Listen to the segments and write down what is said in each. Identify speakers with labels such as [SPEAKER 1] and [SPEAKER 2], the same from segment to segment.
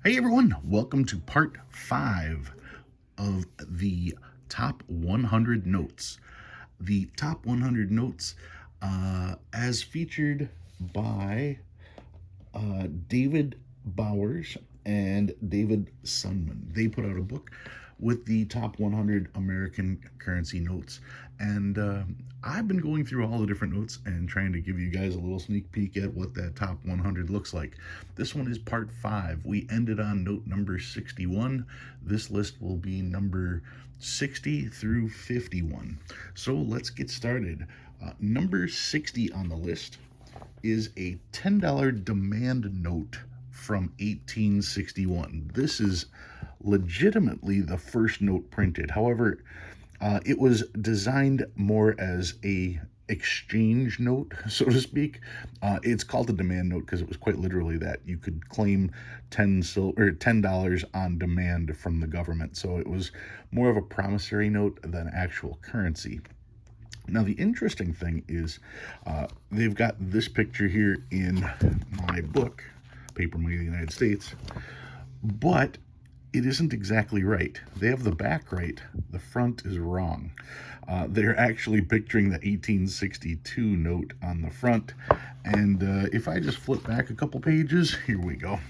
[SPEAKER 1] Hey everyone, welcome to part 5 of the top 100 notes. The top 100 notes, as featured by David Bowers and David Sunman. They put out a book with the top 100 American currency notes. And I've been going through all the different notes and trying to give you guys a little sneak peek at what that top 100 looks like. This one is part 5. We ended on note number 61. This list will be number 60 through 51. So let's get started. Number 60 on the list is a $10 demand note from 1861. This is legitimately the first note printed. However, it was designed more as a exchange note, so to speak. It's called a demand note because it was quite literally that. You could claim $10 on demand from the government. So it was more of a promissory note than actual currency. Now, the interesting thing is they've got this picture here in my book, Paper Money of the United States, but it isn't exactly right. They have the back right, the front is wrong. They're actually picturing the 1862 note on the front, and if I just flip back a couple pages, here we go.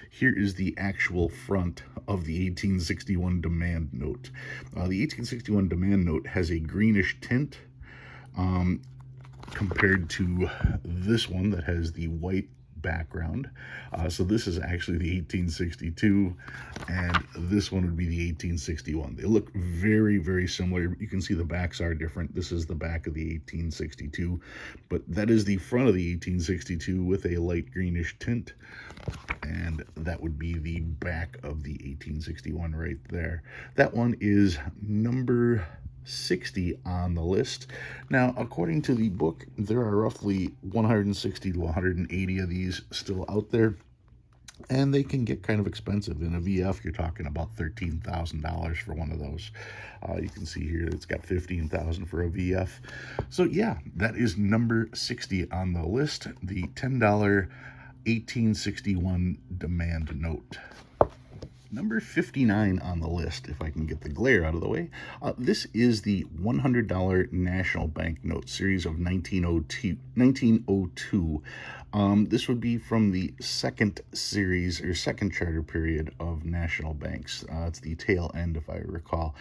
[SPEAKER 1] Here is the actual front of the 1861 demand note. The 1861 demand note has a greenish tint compared to this one that has the white background. So this is actually the 1862, and this one would be the 1861. They look very, very similar. You can see the backs are different. This is the back of the 1862, but that is the front of the 1862 with a light greenish tint, and that would be the back of the 1861 right there. That one is number 60 on the list. Now, according to the book, there are roughly 160 to 180 of these still out there, and they can get kind of expensive. In a VF, you're talking about $13,000 for one of those. You can see here it's got $15,000 for a VF. So yeah, that is number 60 on the list, the $10 1861 demand note. Number 59 on the list, if I can get the glare out of the way, this is the $100 National Bank Note series of 1902. This would be from the second series or second charter period of national banks. It's the tail end, if I recall.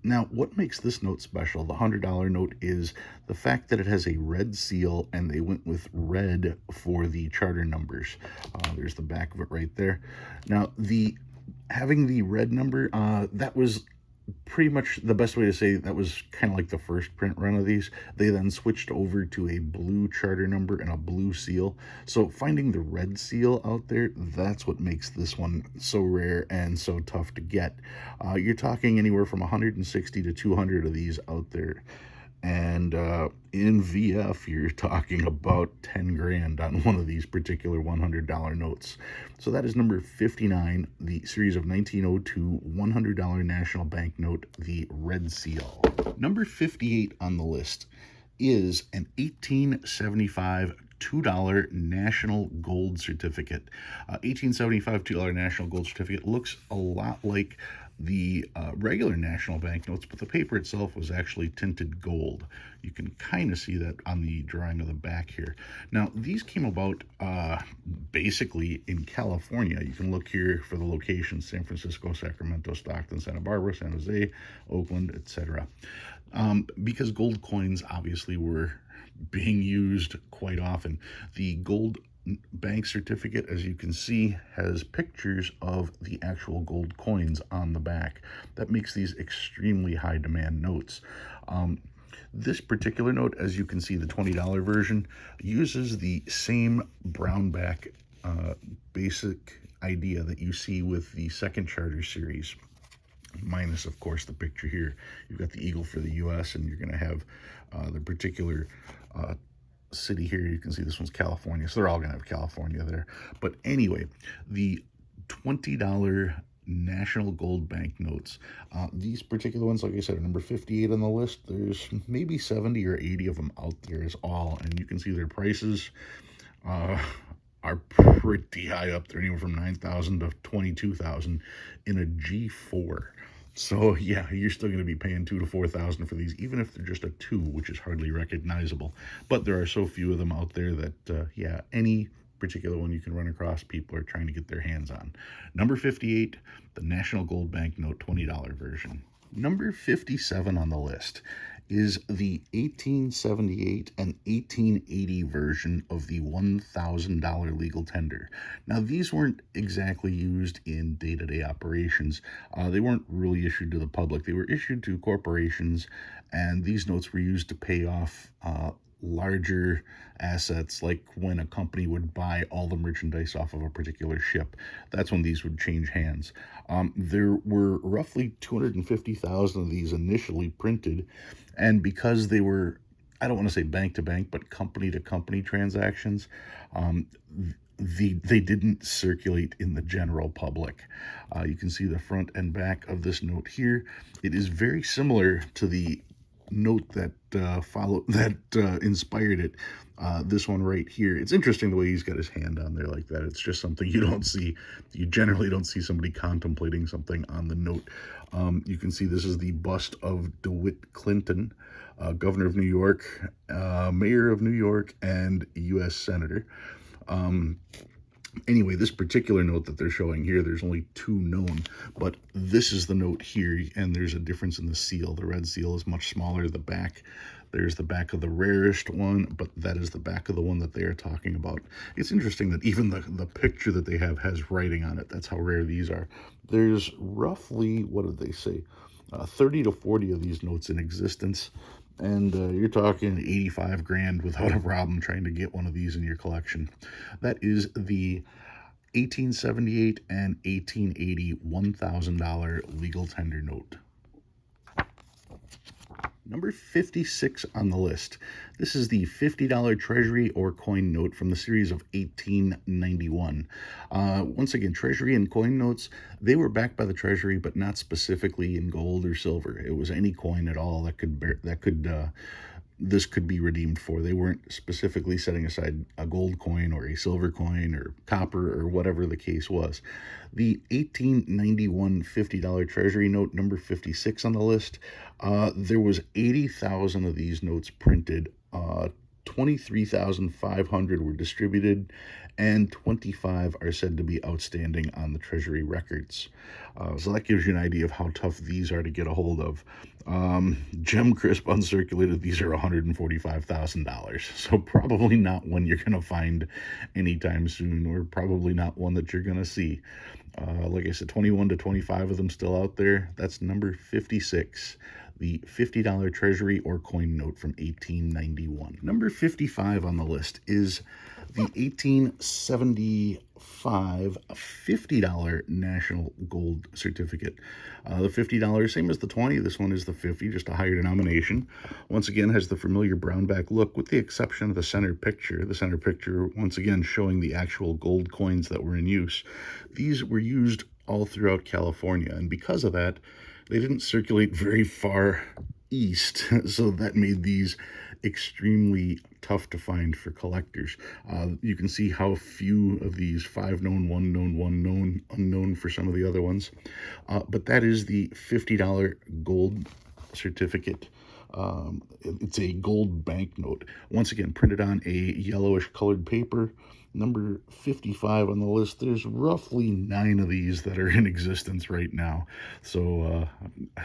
[SPEAKER 1] Now, what makes this note special, the $100 note, is the fact that it has a red seal, and they went with red for the charter numbers. There's the back of it right there. Now, having the red number, that was pretty much the best way to say that was kind of like the first print run of these. They then switched over to a blue charter number and a blue seal. So finding the red seal out there, that's what makes this one so rare and so tough to get. You're talking anywhere from 160 to 200 of these out there. And in VF, you're talking about 10 grand on one of these particular $100 notes. So that is number 59, the series of 1902 $100 National Bank Note, the red seal. Number 58 on the list is an 1875 $2 National Gold Certificate. 1875 $2 National Gold Certificate looks a lot like the regular national banknotes, but the paper itself was actually tinted gold. You can kind of see that on the drawing of the back here. Now, these came about basically in California. You can look here for the locations: San Francisco, Sacramento, Stockton, Santa Barbara, San Jose, Oakland, etc. Because gold coins obviously were being used quite often. The gold bank certificate, as you can see, has pictures of the actual gold coins on the back. That makes these extremely high demand notes. This particular note, as you can see, the $20 version, uses the same brown back basic idea that you see with the second charter series, minus, of course, the picture here. You've got the eagle for the U.S., and you're going to have the particular city here. You can see this one's California, so they're all going to have California there. But anyway, the $20 national gold banknotes, these particular ones, like I said, are number 58 on the list. There's maybe 70 or 80 of them out there is all, and you can see their prices are pretty high up there, anywhere from 9,000 to 22,000 in a G4. So yeah, you're still going to be paying 2 to 4,000 for these, even if they're just a two, which is hardly recognizable. But there are so few of them out there that yeah, any particular one you can run across, people are trying to get their hands on. Number 58, the National Gold Banknote $20 version. Number 57 on the list is the 1878 and 1880 version of the $1,000 legal tender. Now, these weren't exactly used in day-to-day operations. They weren't really issued to the public. They were issued to corporations, and these notes were used to pay off larger assets, like when a company would buy all the merchandise off of a particular ship. That's when these would change hands. There were roughly 250,000 of these initially printed, and because they were, I don't want to say bank to bank, but company to company transactions, um, they didn't circulate in the general public. You can see the front and back of this note here. It is very similar to the note that inspired it. This one right here. It's interesting the way he's got his hand on there like that. It's just something you don't see. You generally don't see somebody contemplating something on the note. You can see this is the bust of DeWitt Clinton, governor of New York, mayor of New York, and U.S. senator. Anyway, this particular note that they're showing here, there's only two known, but this is the note here, and there's a difference in the seal. The red seal is much smaller. The back, there's the back of the rarest one, but that is the back of the one that they are talking about. It's interesting that even the picture that they have has writing on it. That's how rare these are. There's roughly, what did they say, 30 to 40 of these notes in existence. And you're talking 85 grand without a problem trying to get one of these in your collection. That is the 1878 and 1880 $1,000 legal tender note. Number 56 on the list. This is the $50 Treasury or coin note from the series of 1891. Once again, Treasury and coin notes, they were backed by the Treasury, but not specifically in gold or silver. It was any coin at all this could be redeemed for. They weren't specifically setting aside a gold coin or a silver coin or copper or whatever the case was. The 1891 $50 Treasury note, number 56 on the list, there was 80,000 of these notes printed. 23,500 were distributed, and 25 are said to be outstanding on the Treasury records. So that gives you an idea of how tough these are to get a hold of. Gem Crisp uncirculated, these are $145,000. So probably not one you're going to find anytime soon, or probably not one that you're going to see. Like I said, 21 to 25 of them still out there. That's number 56. The $50 Treasury or coin note from 1891. Number 55 on the list is the 1875 $50 National Gold Certificate. The $50, same as the 20, this one is the 50, just a higher denomination. Once again, has the familiar brown-back look, with the exception of the center picture. The center picture, once again, showing the actual gold coins that were in use. These were used all throughout California, and because of that, they didn't circulate very far east, so that made these extremely tough to find for collectors. You can see how few of these, 5 known, 1 known, 1 known, unknown for some of the other ones. But that is the $50 gold certificate. It's a gold banknote. Once again, printed on a yellowish colored paper. Number 55 on the list. There's roughly 9 of these that are in existence right now. So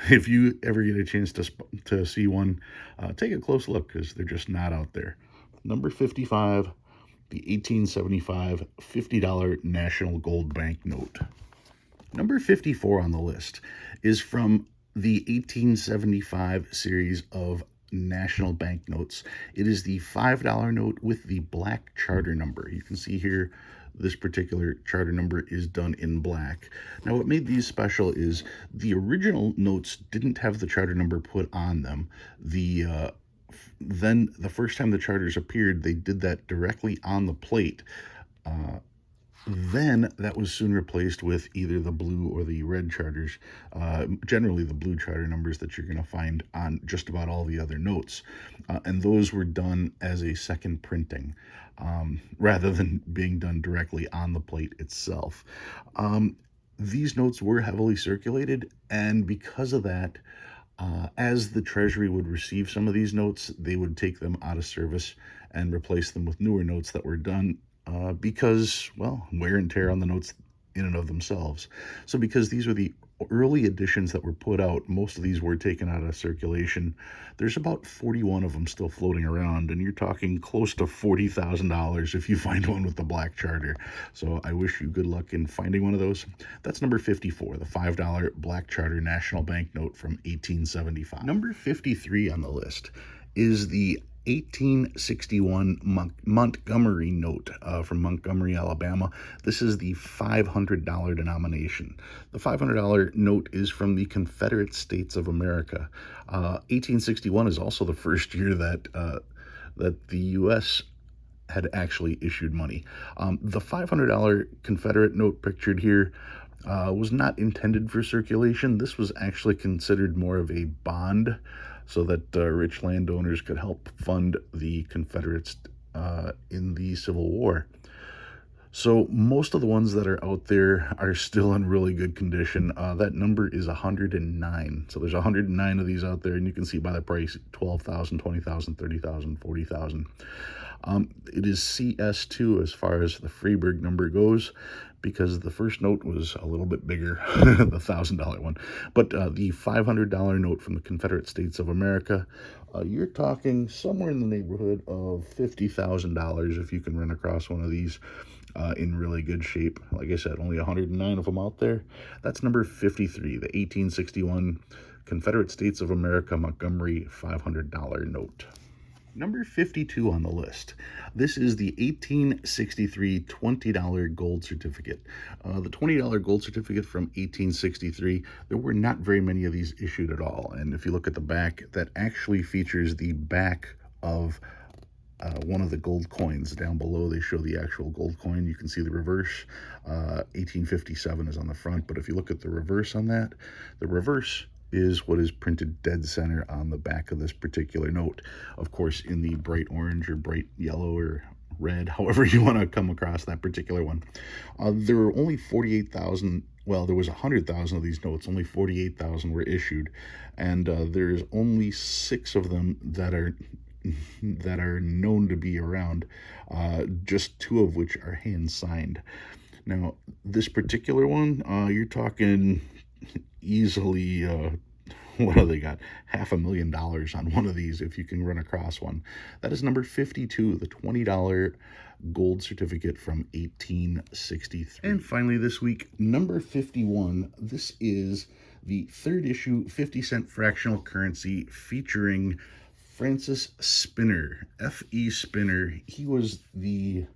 [SPEAKER 1] if you ever get a chance to see one, take a close look, because they're just not out there. Number 55, the 1875 $50 National Gold Banknote. Number 54 on the list is from the 1875 series of national banknotes. It is the $5 note with the black charter number. You can see here this particular charter number is done in black. Now, what made these special is the original notes didn't have the charter number put on them. Then the first time the charters appeared, they did that directly on the plate. Then that was soon replaced with either the blue or the red charters, generally the blue charter numbers that you're going to find on just about all the other notes. And those were done as a second printing rather than being done directly on the plate itself. These notes were heavily circulated, and because of that, as the Treasury would receive some of these notes, they would take them out of service and replace them with newer notes that were done because, well, wear and tear on the notes in and of themselves. So, because these were the early editions that were put out, most of these were taken out of circulation. There's about 41 of them still floating around, and you're talking close to $40,000 if you find one with the black charter. So I wish you good luck in finding one of those. That's number 54, the $5 black charter national bank note from 1875. Number 53 on the list is the 1861 Montgomery note from Montgomery, Alabama. This is the $500 denomination. The $500 note is from the Confederate States of America. 1861 is also the first year that the U.S. had actually issued money. The $500 Confederate note pictured here was not intended for circulation. This was actually considered more of a bond so that rich landowners could help fund the Confederates in the Civil War. So most of the ones that are out there are still in really good condition. That number is 109. So there's 109 of these out there, and you can see by the price, 12,000, 20,000, 30,000, 40,000. It is CS2 as far as the Freiburg number goes, because the first note was a little bit bigger, the $1,000 one. But the $500 note from the Confederate States of America, you're talking somewhere in the neighborhood of $50,000 if you can run across one of these in really good shape. Like I said, only 109 of them out there. That's number 53, the 1861 Confederate States of America Montgomery $500 note. Number 52 on the list. This is the 1863 $20 gold certificate. The $20 gold certificate from 1863, there were not very many of these issued at all. And if you look at the back, that actually features the back of one of the gold coins. Down below, they show the actual gold coin. You can see the reverse. 1857 is on the front, but if you look at the reverse on that, the reverse is what is printed dead center on the back of this particular note. Of course, in the bright orange or bright yellow or red, however you want to come across that particular one. There were only 48,000, well, there was 100,000 of these notes, only 48,000 were issued, and there's only 6 of them that are known to be around, just 2 of which are hand signed. Now, this particular one, you're talking easily, what do they got? $500,000 on one of these if you can run across one. That is number 52, the $20 gold certificate from 1863. And finally this week, number 51, this is the 3rd issue 50-cent fractional currency featuring Francis Spinner, F.E. Spinner. He was the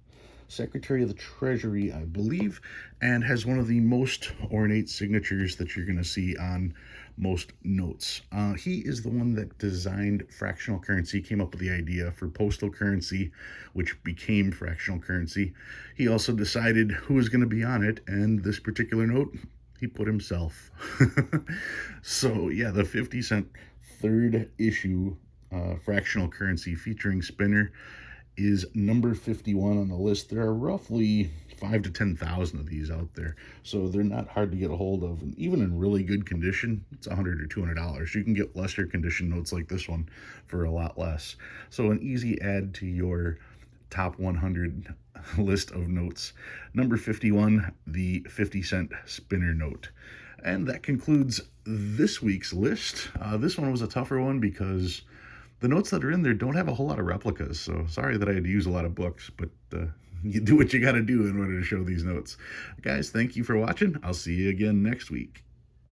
[SPEAKER 1] Secretary of the Treasury, I believe, and has one of the most ornate signatures that you're going to see on most notes. He is the one that designed fractional currency, came up with the idea for postal currency, which became fractional currency. He also decided who was going to be on it, and this particular note, he put himself. So yeah, the 50-cent 3rd issue fractional currency featuring Spinner is number 51 on the list. There are roughly 5,000 to 10,000 of these out there, so they're not hard to get a hold of. And even in really good condition, it's $100 or $200. You can get lesser condition notes like this one for a lot less. So an easy add to your top 100 list of notes. Number 51, the 50-cent Spinner note. And that concludes this week's list. This one was a tougher one because the notes that are in there don't have a whole lot of replicas, so sorry that I had to use a lot of books, but you do what you got to do in order to show these notes. Guys, thank you for watching. I'll see you again next week.